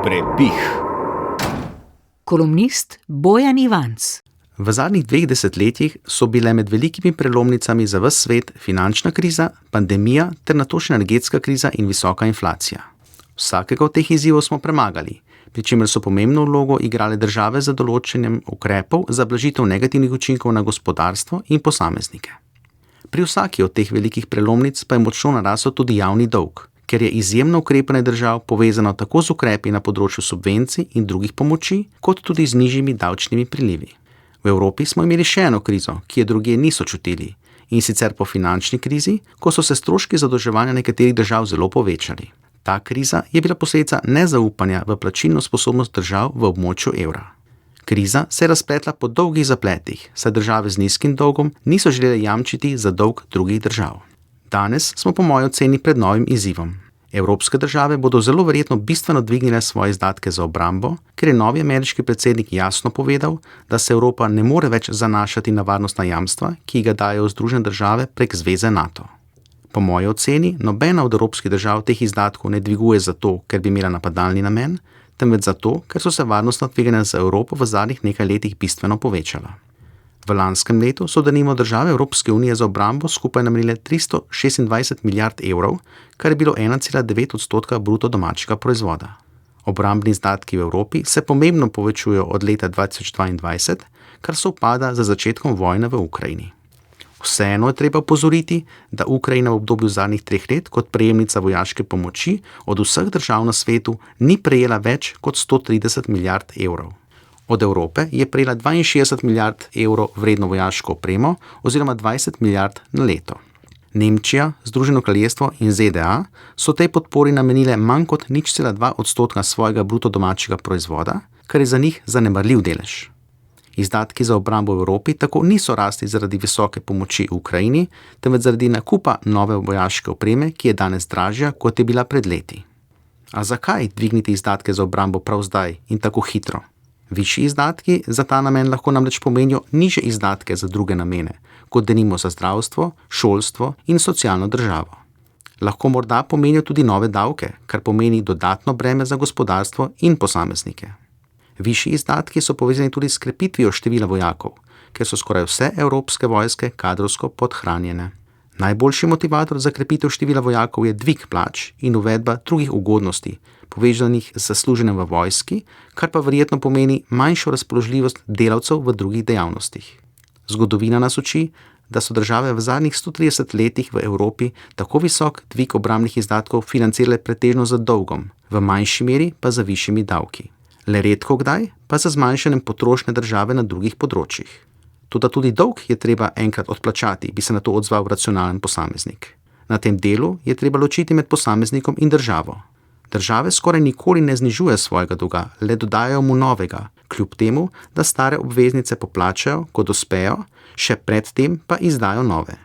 Prepih. Kolumnist Bojan Ivanc. V zadnjih 2 desetletjih so bile med velikimi prelomnicami za ves svet finančna kriza, pandemija ter nato še energetska kriza in visoka inflacija. Vsakega od teh izzivov smo premagali, pri čemer so pomembno vlogo igrale države za določenjem ukrepov za blažitev negativnih učinkov na gospodarstvo in posameznike. Pri vsaki od teh velikih prelomnic pa je močno narasel tudi javni dolg, ker je izjemno ukrepanje držav povezano tako z ukrepi na področju subvencij in drugih pomoči, kot tudi z nižjimi davčnimi prilivi. V Evropi smo imeli še eno krizo, ki je drugje niso čutili, in sicer po finančni krizi, ko so se stroški zadolževanja nekaterih držav zelo povečali. Ta kriza je bila posledica nezaupanja v plačilno sposobnost držav v območju evra. Kriza se je razpletla po dolgih zapletih, saj države z nizkim dolgom niso želele jamčiti za dolg drugih držav. Danes smo po moji oceni pred novim izzivom. Evropske države bodo zelo verjetno bistveno dvignile svoje izdatke za obrambo, ker je novi ameriški predsednik jasno povedal, da se Evropa ne more več zanašati na varnostna jamstva, ki ga dajo Združene države prek zveze NATO. Po moji oceni, nobena od evropskih držav teh izdatkov ne dviguje zato, ker bi imela napadalni namen, temveč zato, ker so se varnostna tveganja za Evropo v zadnjih nekaj letih bistveno povečala. V lanskem letu so denimo države Evropske unije za obrambo skupaj namenile 326 milijard evrov, kar je bilo 1,9% bruto domačega proizvoda. Obrambni izdatki v Evropi se pomembno povečujejo od leta 2022, kar sovpada z začetkom vojne v Ukrajini. Vseeno je treba opozoriti, da Ukrajina v obdobju zadnjih 3 let kot prejemnica vojaške pomoči od vseh držav na svetu ni prejela več kot 130 milijard evrov. Od Evrope je prejela 62 milijard evrov vredno vojaško opremo oziroma 20 milijard na leto. Nemčija, Združeno kraljestvo in ZDA so tej podpori namenile manj kot 0,2% svojega bruto domačega proizvoda, kar je za njih zanemarljiv delež. Izdatki za obrambo v Evropi tako niso rasli zaradi visoke pomoči Ukrajini, temveč zaradi nakupa nove vojaške opreme, ki je danes dražja, kot je bila pred leti. A zakaj dvigniti izdatke za obrambo prav zdaj in tako hitro? Višji izdatki za ta namen lahko namreč pomenijo nižje izdatke za druge namene, kot denimo za zdravstvo, šolstvo in socialno državo. Lahko morda pomenijo tudi nove davke, kar pomeni dodatno breme za gospodarstvo in posameznike. Višji izdatki so povezani tudi s krepitvijo števila vojakov, ker so skoraj vse evropske vojske kadrovsko podhranjene. Najboljši motivator za krepitev števila vojakov je dvig plač in uvedba drugih ugodnosti, povezanih z služenjem v vojski, kar pa verjetno pomeni manjšo razpoložljivost delavcev v drugih dejavnostih. Zgodovina nas uči, da so države v zadnjih 130 letih v Evropi tako visok dvig obrambnih izdatkov financirale pretežno z dolgom, v manjši meri pa z višjimi davki. Le redko kdaj pa za zmanjšanjem potrošnje države na drugih področjih. Toda tudi dolg je treba enkrat odplačati, bi se na to odzval racionalen posameznik. Na tem delu je treba ločiti med posameznikom in državo. Države skoraj nikoli ne znižujejo svojega dolga, le dodajajo mu novega, kljub temu, da stare obveznice poplačajo, ko dospejo, še predtem pa izdajo nove.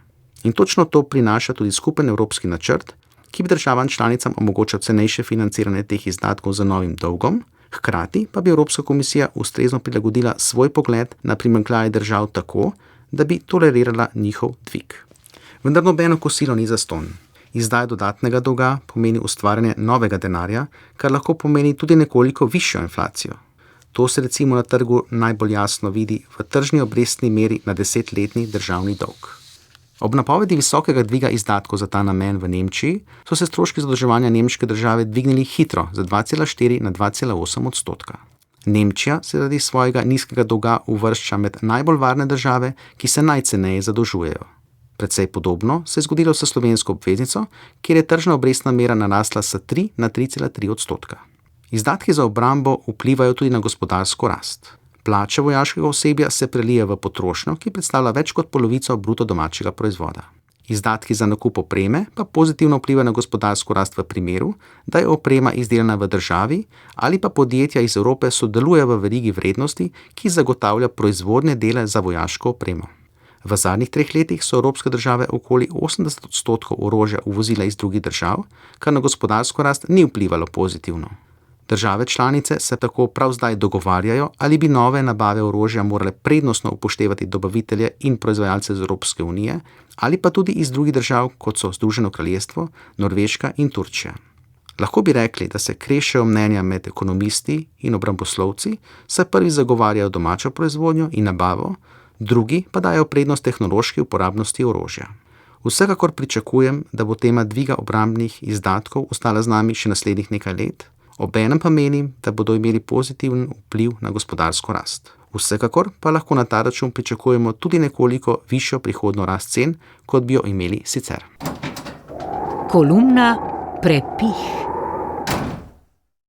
In točno to prinaša tudi skupen evropski načrt, ki bi državam članicam omogočal cenejše financiranje teh izdatkov z novim dolgom, hkrati pa bi Evropska komisija ustrezno prilagodila svoj pogled na primanjkljaje držav tako, da bi tolerirala njihov dvig. Vendar nobeno kosilo ni zastonj. Izdaja dodatnega dolga pomeni ustvarjanje novega denarja, kar lahko pomeni tudi nekoliko višjo inflacijo. To se recimo na trgu najbolj jasno vidi v tržni obrestni meri na 10-letni državni dolg. Ob napovedi visokega dviga izdatkov za ta namen v Nemčiji so se stroški zadolževanja nemške države dvignili hitro za 2,4 na 2,8%. Nemčija se zaradi svojega nizkega dolga uvršča med najbolj varne države, ki se najceneje zadolžujejo. Precej podobno se je zgodilo s slovensko obveznico, kjer je tržna obrestna mera narasla s 3 na 3,3%. Izdatki za obrambo vplivajo tudi na gospodarsko rast. Plače vojaškega osebja se prelije v potrošnjo, ki predstavlja več kot polovico bruto domačega proizvoda. Izdatki za nakup opreme pa pozitivno vplivajo na gospodarsko rast v primeru, da je oprema izdelana v državi ali pa podjetja iz Evrope sodelujejo v verigi vrednosti, ki zagotavlja proizvodne dele za vojaško opremo. V zadnjih 3 letih so evropske države okoli 80% orožja uvozile iz drugih držav, kar na gospodarsko rast ni vplivalo pozitivno. Države članice se tako prav zdaj dogovarjajo, ali bi nove nabave orožja morale prednostno upoštevati dobavitelje in proizvajalce iz Evropske unije, ali pa tudi iz drugih držav, kot so Združeno kraljestvo, Norveška in Turčija. Lahko bi rekli, da se krešejo mnenja med ekonomisti in obramboslovci, saj prvi zagovarjajo domačo proizvodnjo in nabavo, drugi pa dajo prednost tehnološki uporabnosti orožja. Vsekakor pričakujem, da bo tema dviga obrambnih izdatkov ostala z nami še naslednjih nekaj let, obenem pa menim, da bodo imeli pozitiven vpliv na gospodarsko rast. Vsekakor pa lahko na ta račun pričakujemo tudi nekoliko višjo prihodnjo rast cen, kot bi jo imeli sicer. Kolumna Prepih.